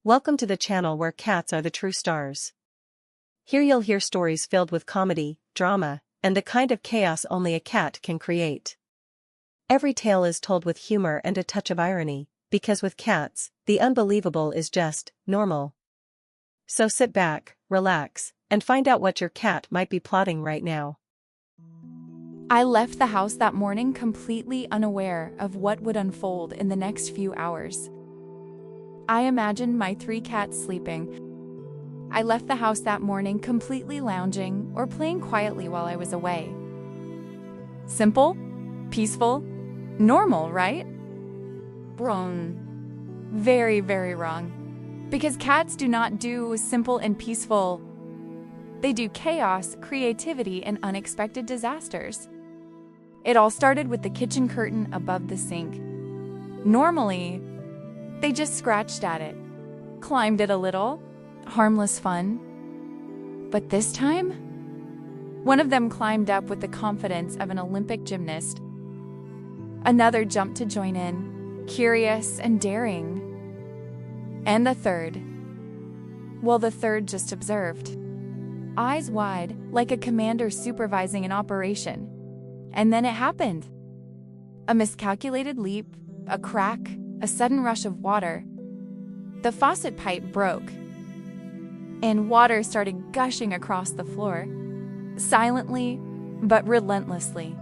Welcome to the channel where cats are the true stars. Here you'll hear stories filled with comedy, drama, and the kind of chaos only a cat can create. Every tale is told with humor and a touch of irony, because with cats, the unbelievable is just normal. So sit back, relax, and find out what your cat might be plotting right now. I left the house that morning completely unaware of what would unfold in the next few hours. I imagined my 3 cats sleeping. I left the house that morning completely lounging or playing quietly while I was away. Simple, peaceful, normal, right? Wrong. Very, very wrong. Because cats do not do simple and peaceful. They do chaos, creativity, and unexpected disasters. It all started with the kitchen curtain above the sink. Normally, they just scratched at it, climbed it a little, harmless fun. But this time, one of them climbed up with the confidence of an Olympic gymnast. Another jumped to join in, curious and daring. And the third just observed, eyes wide, like a commander supervising an operation. And then it happened. A miscalculated leap, a crack, a sudden rush of water. The faucet pipe broke, and water started gushing across the floor, silently but relentlessly.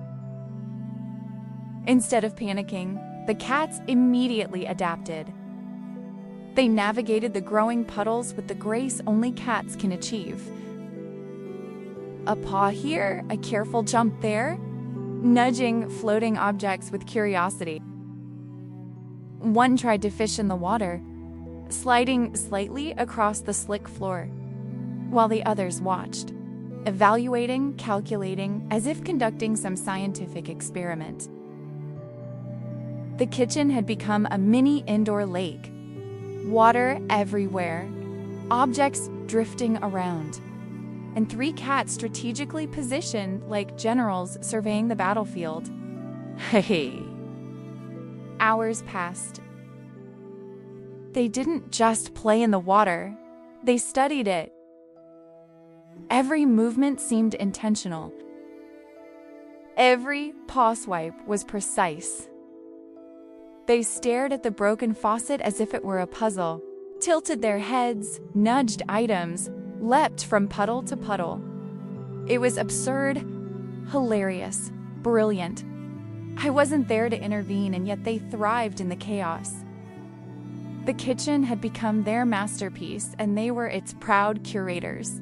Instead of panicking, the cats immediately adapted. They navigated the growing puddles with the grace only cats can achieve. A paw here, a careful jump there, nudging floating objects with curiosity. One tried to fish in the water, sliding slightly across the slick floor, while the others watched, evaluating, calculating, as if conducting some scientific experiment. The kitchen had become a mini indoor lake. Water everywhere, objects drifting around, and 3 cats strategically positioned like generals surveying the battlefield. Hey. Hours passed. They didn't just play in the water, they studied it. Every movement seemed intentional. Every paw swipe was precise. They stared at the broken faucet as if it were a puzzle, tilted their heads, nudged items, leapt from puddle to puddle. It was absurd, hilarious, brilliant. I wasn't there to intervene, and yet they thrived in the chaos. The kitchen had become their masterpiece, and they were its proud curators.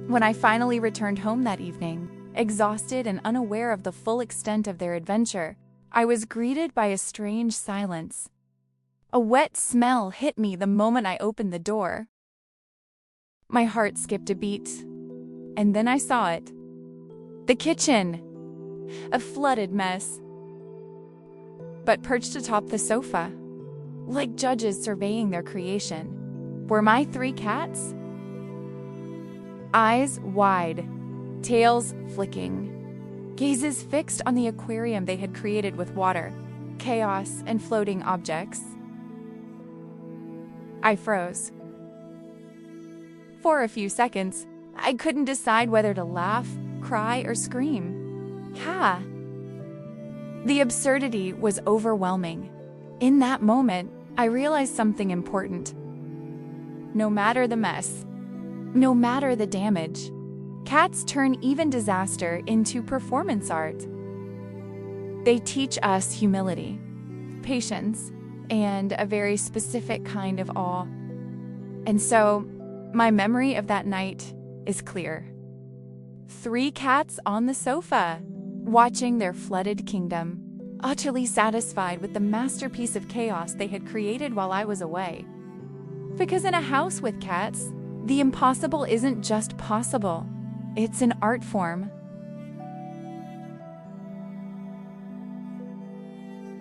When I finally returned home that evening, exhausted and unaware of the full extent of their adventure, I was greeted by a strange silence. A wet smell hit me the moment I opened the door. My heart skipped a beat, and then I saw it. The kitchen! A flooded mess. But perched atop the sofa, like judges surveying their creation, were my 3 cats. Eyes wide, tails flicking, gazes fixed on the aquarium they had created with water, chaos, and floating objects. I froze. For a few seconds, I couldn't decide whether to laugh, cry, or scream. The absurdity was overwhelming. In that moment, I realized something important. No matter the mess, no matter the damage, cats turn even disaster into performance art. They teach us humility, patience, and a very specific kind of awe. And so, my memory of that night is clear. 3 cats on the sofa, watching their flooded kingdom, utterly satisfied with the masterpiece of chaos they had created while I was away. Because in a house with cats, the impossible isn't just possible, it's an art form.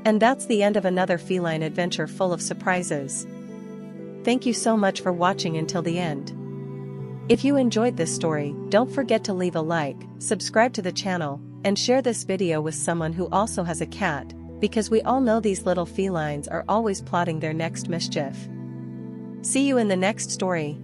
And that's the end of another feline adventure full of surprises. Thank you so much for watching until the end. If you enjoyed this story, don't forget to leave a like, subscribe to the channel, and share this video with someone who also has a cat, because we all know these little felines are always plotting their next mischief. See you in the next story.